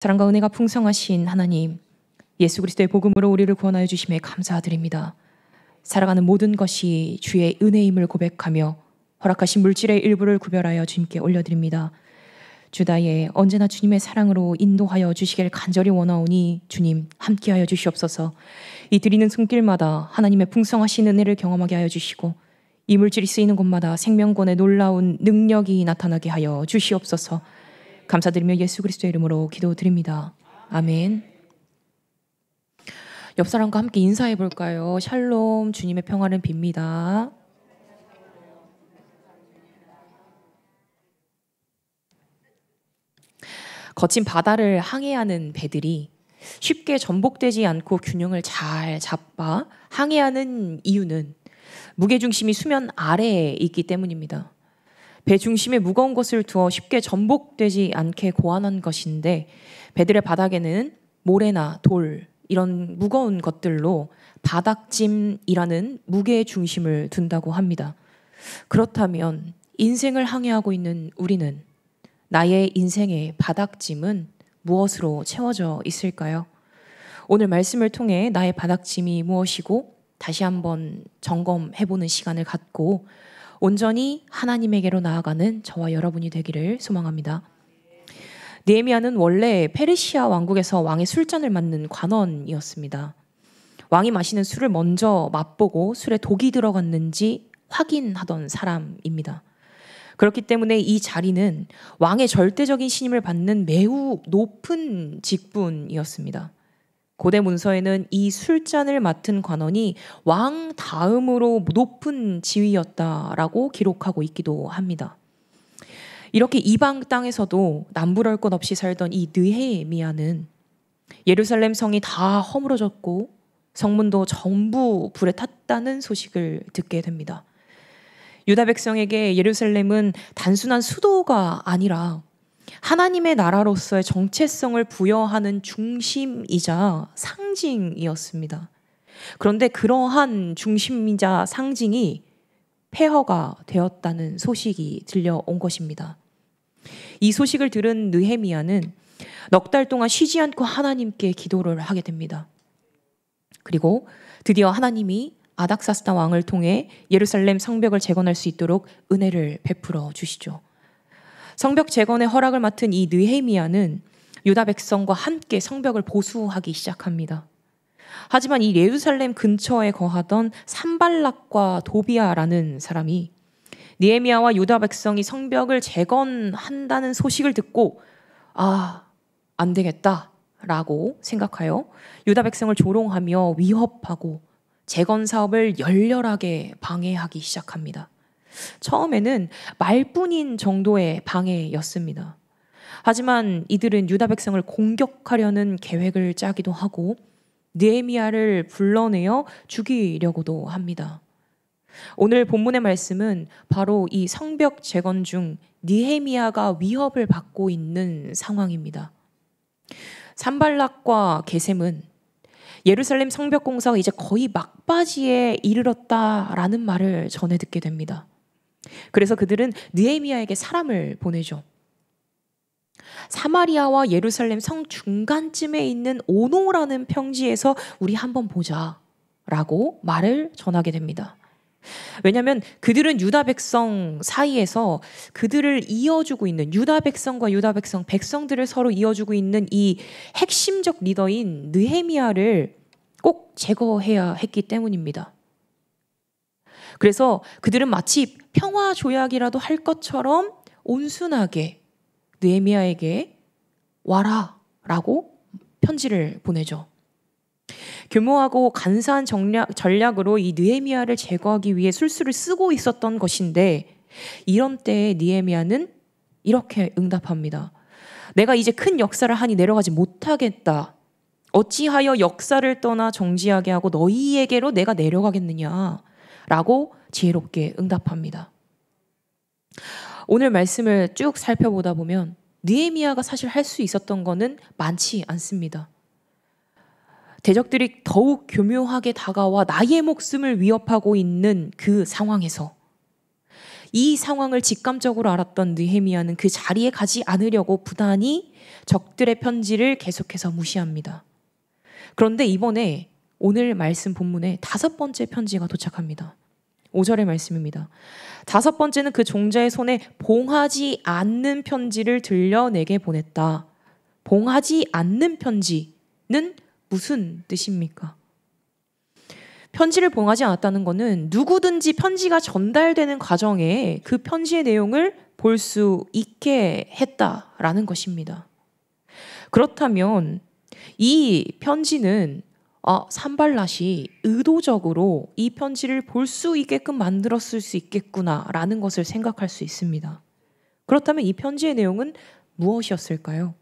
사랑과 은혜가 풍성하신 하나님, 예수 그리스도의 복음으로 우리를 구원하여 주심에 감사드립니다. 살아가는 모든 것이 주의 은혜임을 고백하며 허락하신 물질의 일부를 구별하여 주님께 올려드립니다. 주다에 언제나 주님의 사랑으로 인도하여 주시길 간절히 원하오니 주님 함께하여 주시옵소서. 이 드리는 손길마다 하나님의 풍성하신 은혜를 경험하게 하여 주시고 이 물질이 쓰이는 곳마다 생명권의 놀라운 능력이 나타나게 하여 주시옵소서. 감사드리며 예수 그리스도의 이름으로 기도드립니다. 아멘. 옆 사람과 함께 인사해 볼까요? 샬롬, 주님의 평화를 빕니다. 거친 바다를 항해하는 배들이 쉽게 전복되지 않고 균형을 잘 잡아 항해하는 이유는 무게중심이 수면 아래에 있기 때문입니다. 배 중심에 무거운 것을 두어 쉽게 전복되지 않게 고안한 것인데 배들의 바닥에는 모래나 돌 이런 무거운 것들로 바닥짐이라는 무게 중심을 둔다고 합니다. 그렇다면 인생을 항해하고 있는 우리는 나의 인생의 바닥짐은 무엇으로 채워져 있을까요? 오늘 말씀을 통해 나의 바닥짐이 무엇이고 다시 한번 점검해보는 시간을 갖고 온전히 하나님에게로 나아가는 저와 여러분이 되기를 소망합니다. 느헤미야는 원래 페르시아 왕국에서 왕의 술잔을 맡는 관원이었습니다. 왕이 마시는 술을 먼저 맛보고 술에 독이 들어갔는지 확인하던 사람입니다. 그렇기 때문에 이 자리는 왕의 절대적인 신임을 받는 매우 높은 직분이었습니다. 고대 문서에는 이 술잔을 맡은 관원이 왕 다음으로 높은 지위였다라고 기록하고 있기도 합니다. 이렇게 이방 땅에서도 남부럴 것 없이 살던 이 느헤미야는 예루살렘 성이 다 허물어졌고 성문도 전부 불에 탔다는 소식을 듣게 됩니다. 유다 백성에게 예루살렘은 단순한 수도가 아니라 하나님의 나라로서의 정체성을 부여하는 중심이자 상징이었습니다. 그런데 그러한 중심이자 상징이 폐허가 되었다는 소식이 들려온 것입니다. 이 소식을 들은 느헤미야는 넉 달 동안 쉬지 않고 하나님께 기도를 하게 됩니다. 그리고 드디어 하나님이 아닥사스다 왕을 통해 예루살렘 성벽을 재건할 수 있도록 은혜를 베풀어 주시죠. 성벽 재건의 허락을 맡은 이 느헤미야는 유다 백성과 함께 성벽을 보수하기 시작합니다. 하지만 이 예루살렘 근처에 거하던 산발락과 도비아라는 사람이 느헤미야와 유다 백성이 성벽을 재건한다는 소식을 듣고 안 되겠다라고 생각하여 유다 백성을 조롱하며 위협하고 재건 사업을 열렬하게 방해하기 시작합니다. 처음에는 말뿐인 정도의 방해였습니다. 하지만 이들은 유다 백성을 공격하려는 계획을 짜기도 하고 느헤미야를 불러내어 죽이려고도 합니다. 오늘 본문의 말씀은 바로 이 성벽 재건 중 느헤미야가 위협을 받고 있는 상황입니다. 산발락과 게셈은 예루살렘 성벽 공사가 이제 거의 막바지에 이르렀다라는 말을 전해 듣게 됩니다. 그래서 그들은 느헤미야에게 사람을 보내죠. 사마리아와 예루살렘 성 중간쯤에 있는 오노라는 평지에서 우리 한번 보자라고 말을 전하게 됩니다. 왜냐하면 그들은 유다 백성 사이에서 그들을 이어주고 있는 유다 백성과 유다 백성들을 서로 이어주고 있는 이 핵심적 리더인 느헤미야를 꼭 제거해야 했기 때문입니다. 그래서 그들은 마치 평화 조약이라도 할 것처럼 온순하게 느헤미야에게 와라라고 편지를 보내죠. 교묘하고 간사한 전략으로 이 느헤미야를 제거하기 위해 술수를 쓰고 있었던 것인데 이런 때에 느헤미야는 이렇게 응답합니다. 내가 이제 큰 역사를 하니 내려가지 못하겠다. 어찌하여 역사를 떠나 정지하게 하고 너희에게로 내가 내려가겠느냐 라고 지혜롭게 응답합니다. 오늘 말씀을 쭉 살펴보다 보면 느헤미야가 사실 할 수 있었던 거는 많지 않습니다. 대적들이 더욱 교묘하게 다가와 나의 목숨을 위협하고 있는 그 상황에서 이 상황을 직감적으로 알았던 느헤미야는 그 자리에 가지 않으려고 부단히 적들의 편지를 계속해서 무시합니다. 그런데 이번에 오늘 말씀 본문에 5번째 편지가 도착합니다. 5절의 말씀입니다. 5번째는 그 종자의 손에 봉하지 않는 편지를 들려 내게 보냈다. 봉하지 않는 편지는 무슨 뜻입니까? 편지를 봉하지 않았다는 것은 누구든지 편지가 전달되는 과정에 그 편지의 내용을 볼 수 있게 했다라는 것입니다. 그렇다면 이 편지는 산발랏이 의도적으로 이 편지를 볼 수 있게끔 만들었을 수 있겠구나라는 것을 생각할 수 있습니다. 그렇다면 이 편지의 내용은 무엇이었을까요?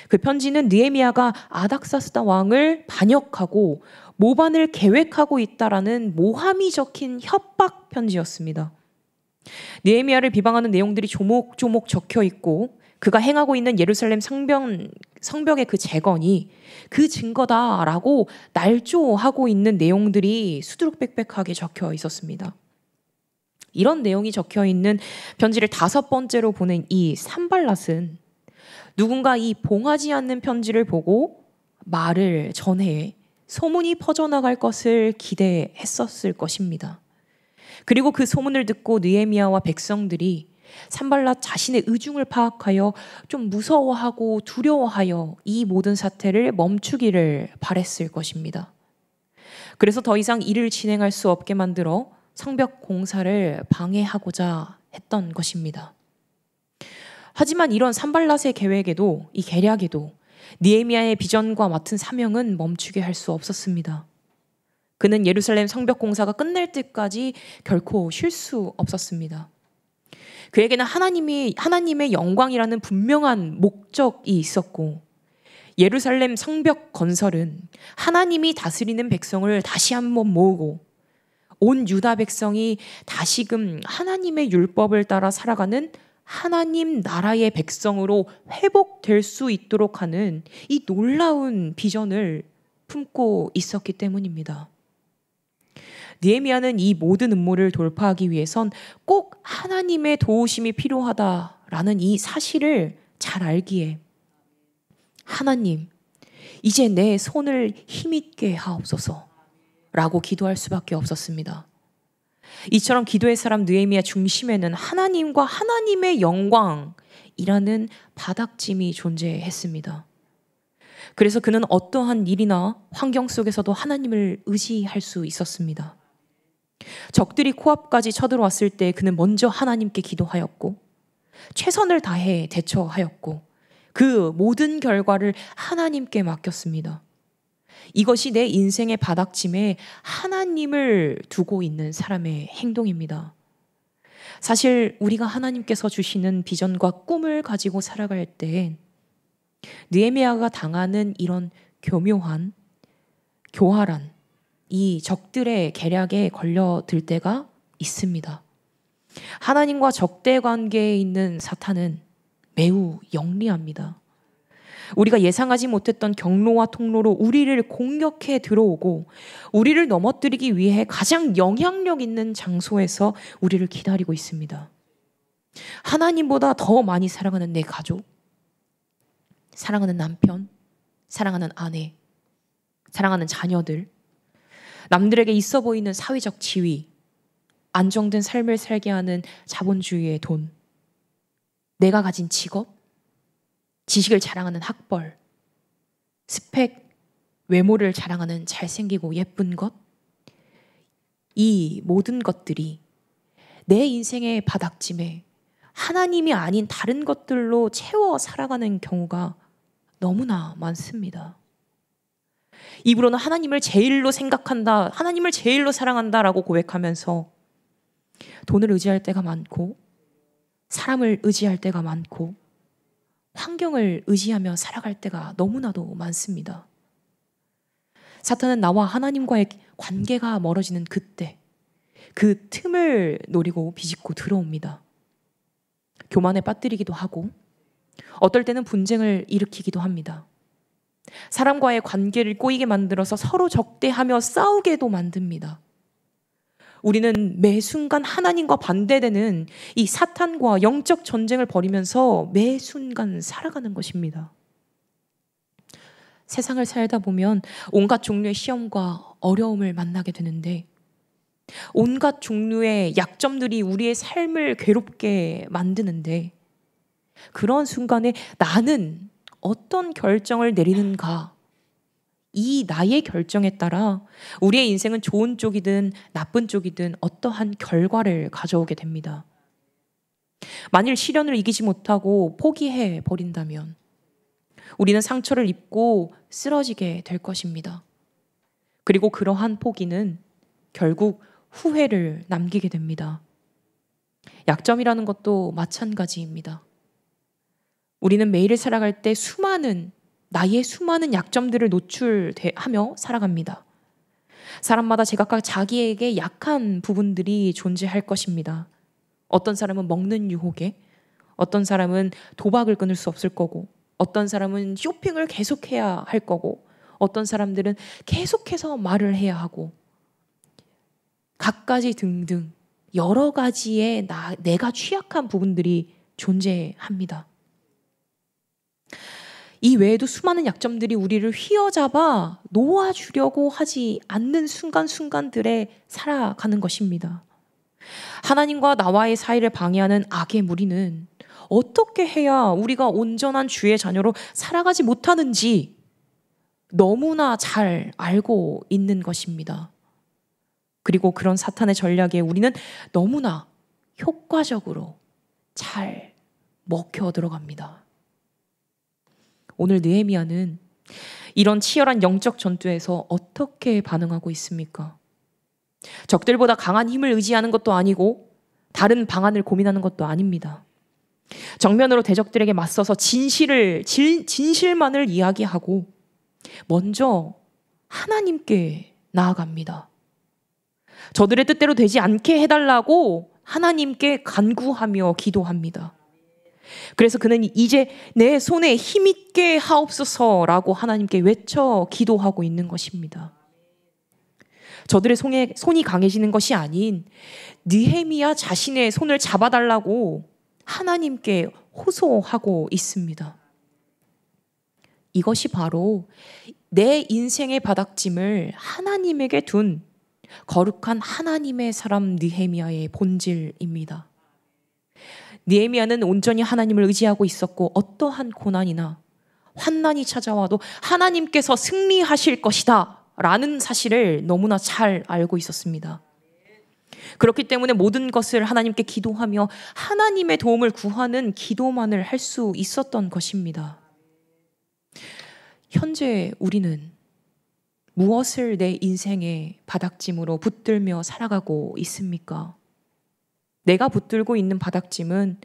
그 편지는 느헤미야가 아닥사스다 왕을 반역하고 모반을 계획하고 있다라는 모함이 적힌 협박 편지였습니다. 느헤미야를 비방하는 내용들이 조목조목 적혀 있고 그가 행하고 있는 예루살렘 성벽의 그 재건이 그 증거다라고 날조하고 있는 내용들이 수두룩빽빽하게 적혀 있었습니다. 이런 내용이 적혀 있는 편지를 5번째로 보낸 이 산발랏은 누군가 이 봉하지 않는 편지를 보고 말을 전해 소문이 퍼져나갈 것을 기대했었을 것입니다. 그리고 그 소문을 듣고 느헤미야와 백성들이 산발랏 자신의 의중을 파악하여 좀 무서워하고 두려워하여 이 모든 사태를 멈추기를 바랬을 것입니다. 그래서 더 이상 일을 진행할 수 없게 만들어 성벽 공사를 방해하고자 했던 것입니다. 하지만 이런 산발랏의 계획에도 이 계략에도 느헤미야의 비전과 맡은 사명은 멈추게 할 수 없었습니다. 그는 예루살렘 성벽 공사가 끝날 때까지 결코 쉴 수 없었습니다. 그에게는 하나님의 영광이라는 분명한 목적이 있었고 예루살렘 성벽 건설은 하나님이 다스리는 백성을 다시 한번 모으고 온 유다 백성이 다시금 하나님의 율법을 따라 살아가는 하나님 나라의 백성으로 회복될 수 있도록 하는 이 놀라운 비전을 품고 있었기 때문입니다. 느헤미야는 이 모든 음모를 돌파하기 위해선 꼭 하나님의 도우심이 필요하다라는 이 사실을 잘 알기에 하나님, 이제 내 손을 힘있게 하옵소서라고 기도할 수밖에 없었습니다. 이처럼 기도의 사람 느헤미야 중심에는 하나님과 하나님의 영광이라는 바닥짐이 존재했습니다. 그래서 그는 어떠한 일이나 환경 속에서도 하나님을 의지할 수 있었습니다. 적들이 코앞까지 쳐들어왔을 때 그는 먼저 하나님께 기도하였고 최선을 다해 대처하였고 그 모든 결과를 하나님께 맡겼습니다. 이것이 내 인생의 바닥짐에 하나님을 두고 있는 사람의 행동입니다. 사실 우리가 하나님께서 주시는 비전과 꿈을 가지고 살아갈 때 느헤미야가 당하는 이런 교묘한, 교활한 이 적들의 계략에 걸려들 때가 있습니다. 하나님과 적대 관계에 있는 사탄은 매우 영리합니다. 우리가 예상하지 못했던 경로와 통로로 우리를 공격해 들어오고 우리를 넘어뜨리기 위해 가장 영향력 있는 장소에서 우리를 기다리고 있습니다. 하나님보다 더 많이 사랑하는 내 가족, 사랑하는 남편, 사랑하는 아내, 사랑하는 자녀들, 남들에게 있어 보이는 사회적 지위, 안정된 삶을 살게 하는 자본주의의 돈, 내가 가진 직업, 지식을 자랑하는 학벌, 스펙, 외모를 자랑하는 잘생기고 예쁜 것, 이 모든 것들이 내 인생의 바닥짐에 하나님이 아닌 다른 것들로 채워 살아가는 경우가 너무나 많습니다. 입으로는 하나님을 제일로 생각한다, 하나님을 제일로 사랑한다라고 고백하면서 돈을 의지할 때가 많고 사람을 의지할 때가 많고 환경을 의지하며 살아갈 때가 너무나도 많습니다. 사탄은 나와 하나님과의 관계가 멀어지는 그때 그 틈을 노리고 비집고 들어옵니다. 교만에 빠뜨리기도 하고 어떨 때는 분쟁을 일으키기도 합니다. 사람과의 관계를 꼬이게 만들어서 서로 적대하며 싸우게도 만듭니다. 우리는 매 순간 하나님과 반대되는 이 사탄과 영적 전쟁을 벌이면서 매 순간 살아가는 것입니다. 세상을 살다 보면 온갖 종류의 시험과 어려움을 만나게 되는데 온갖 종류의 약점들이 우리의 삶을 괴롭게 만드는데 그런 순간에 나는 어떤 결정을 내리는가? 이 나의 결정에 따라 우리의 인생은 좋은 쪽이든 나쁜 쪽이든 어떠한 결과를 가져오게 됩니다. 만일 시련을 이기지 못하고 포기해 버린다면 우리는 상처를 입고 쓰러지게 될 것입니다. 그리고 그러한 포기는 결국 후회를 남기게 됩니다. 약점이라는 것도 마찬가지입니다. 우리는 매일을 살아갈 때 나의 수많은 약점들을 노출하며 살아갑니다. 사람마다 제각각 자기에게 약한 부분들이 존재할 것입니다. 어떤 사람은 먹는 유혹에, 어떤 사람은 도박을 끊을 수 없을 거고, 어떤 사람은 쇼핑을 계속해야 할 거고, 어떤 사람들은 계속해서 말을 해야 하고, 갖가지 등등 여러 가지의 내가 취약한 부분들이 존재합니다. 이 외에도 수많은 약점들이 우리를 휘어잡아 놓아주려고 하지 않는 순간순간들에 살아가는 것입니다. 하나님과 나와의 사이를 방해하는 악의 무리는 어떻게 해야 우리가 온전한 주의 자녀로 살아가지 못하는지 너무나 잘 알고 있는 것입니다. 그리고 그런 사탄의 전략에 우리는 너무나 효과적으로 잘 먹혀 들어갑니다. 오늘 느헤미야는 이런 치열한 영적 전투에서 어떻게 반응하고 있습니까? 적들보다 강한 힘을 의지하는 것도 아니고 다른 방안을 고민하는 것도 아닙니다. 정면으로 대적들에게 맞서서 진실만을 이야기하고 먼저 하나님께 나아갑니다. 저들의 뜻대로 되지 않게 해달라고 하나님께 간구하며 기도합니다. 그래서 그는 이제 내 손에 힘있게 하옵소서라고 하나님께 외쳐 기도하고 있는 것입니다. 저들의 손이 강해지는 것이 아닌 느헤미야 자신의 손을 잡아달라고 하나님께 호소하고 있습니다. 이것이 바로 내 인생의 바닥짐을 하나님에게 둔 거룩한 하나님의 사람 느헤미야의 본질입니다. 느헤미야는 온전히 하나님을 의지하고 있었고 어떠한 고난이나 환난이 찾아와도 하나님께서 승리하실 것이다 라는 사실을 너무나 잘 알고 있었습니다. 그렇기 때문에 모든 것을 하나님께 기도하며 하나님의 도움을 구하는 기도만을 할 수 있었던 것입니다. 현재 우리는 무엇을 내 인생의 바닥짐으로 붙들며 살아가고 있습니까? 내가 붙들고 있는 바닥짐은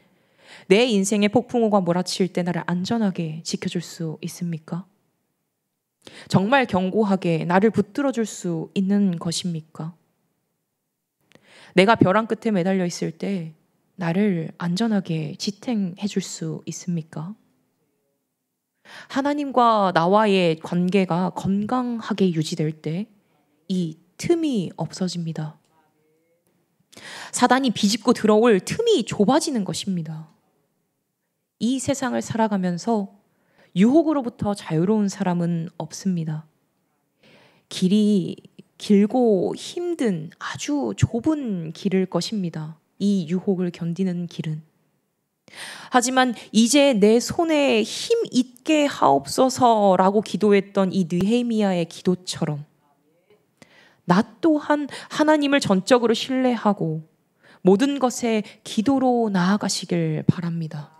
내 인생의 폭풍우가 몰아칠 때 나를 안전하게 지켜줄 수 있습니까? 정말 견고하게 나를 붙들어줄 수 있는 것입니까? 내가 벼랑 끝에 매달려 있을 때 나를 안전하게 지탱해 줄 수 있습니까? 하나님과 나와의 관계가 건강하게 유지될 때 이 틈이 없어집니다. 사단이 비집고 들어올 틈이 좁아지는 것입니다. 이 세상을 살아가면서 유혹으로부터 자유로운 사람은 없습니다. 길이 길고 힘든 아주 좁은 길일 것입니다. 이 유혹을 견디는 길은. 하지만 이제 내 손에 힘 있게 하옵소서라고 기도했던 이 느헤미야의 기도처럼 나 또한 하나님을 전적으로 신뢰하고 모든 것에 기도로 나아가시길 바랍니다.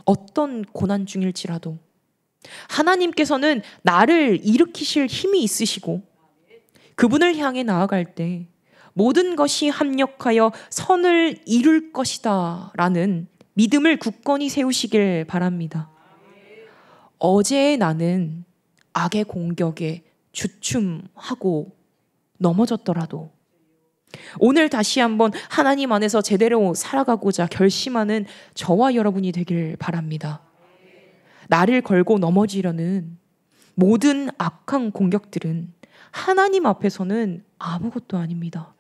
어떤 고난 중일지라도 하나님께서는 나를 일으키실 힘이 있으시고 그분을 향해 나아갈 때 모든 것이 합력하여 선을 이룰 것이다 라는 믿음을 굳건히 세우시길 바랍니다. 어제의 나는 악의 공격에 주춤하고 넘어졌더라도 오늘 다시 한번 하나님 안에서 제대로 살아가고자 결심하는 저와 여러분이 되길 바랍니다. 나를 걸고 넘어지려는 모든 악한 공격들은 하나님 앞에서는 아무것도 아닙니다.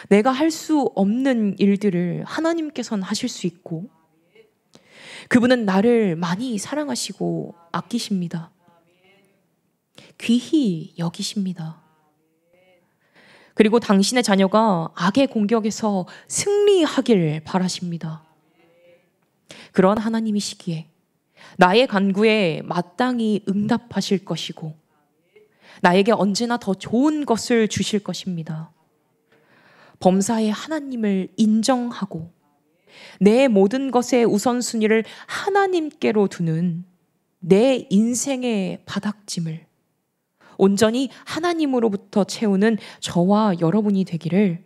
내가 할 수 없는 일들을 하나님께서는 하실 수 있고, 그분은 나를 많이 사랑하시고 아끼십니다. 귀히 여기십니다. 그리고 당신의 자녀가 악의 공격에서 승리하길 바라십니다. 그런 하나님이시기에 나의 간구에 마땅히 응답하실 것이고, 나에게 언제나 더 좋은 것을 주실 것입니다. 범사의 하나님을 인정하고 내 모든 것의 우선순위를 하나님께로 두는 내 인생의 바닥짐을 온전히 하나님으로부터 채우는 저와 여러분이 되기를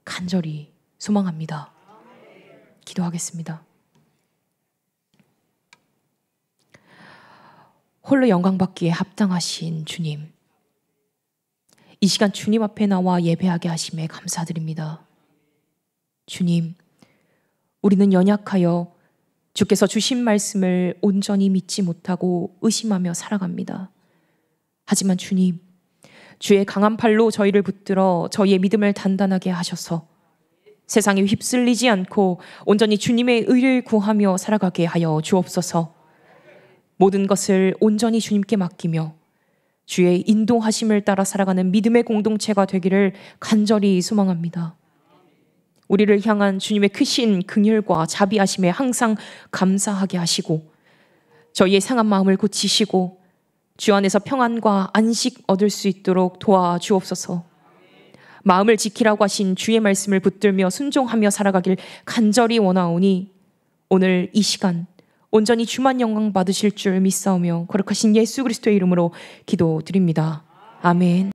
간절히 소망합니다. 기도하겠습니다. 홀로 영광받기에 합당하신 주님, 이 시간 주님 앞에 나와 예배하게 하심에 감사드립니다. 주님, 우리는 연약하여 주께서 주신 말씀을 온전히 믿지 못하고 의심하며 살아갑니다. 하지만 주님, 주의 강한 팔로 저희를 붙들어 저희의 믿음을 단단하게 하셔서 세상에 휩쓸리지 않고 온전히 주님의 의를 구하며 살아가게 하여 주옵소서. 모든 것을 온전히 주님께 맡기며 주의 인도하심을 따라 살아가는 믿음의 공동체가 되기를 간절히 소망합니다. 우리를 향한 주님의 크신 긍휼과 자비하심에 항상 감사하게 하시고 저희의 상한 마음을 고치시고 주 안에서 평안과 안식 얻을 수 있도록 도와주옵소서. 마음을 지키라고 하신 주의 말씀을 붙들며 순종하며 살아가길 간절히 원하오니 오늘 이 시간 온전히 주만 영광 받으실 줄 믿사오며 거룩하신 예수 그리스도의 이름으로 기도드립니다. 아멘.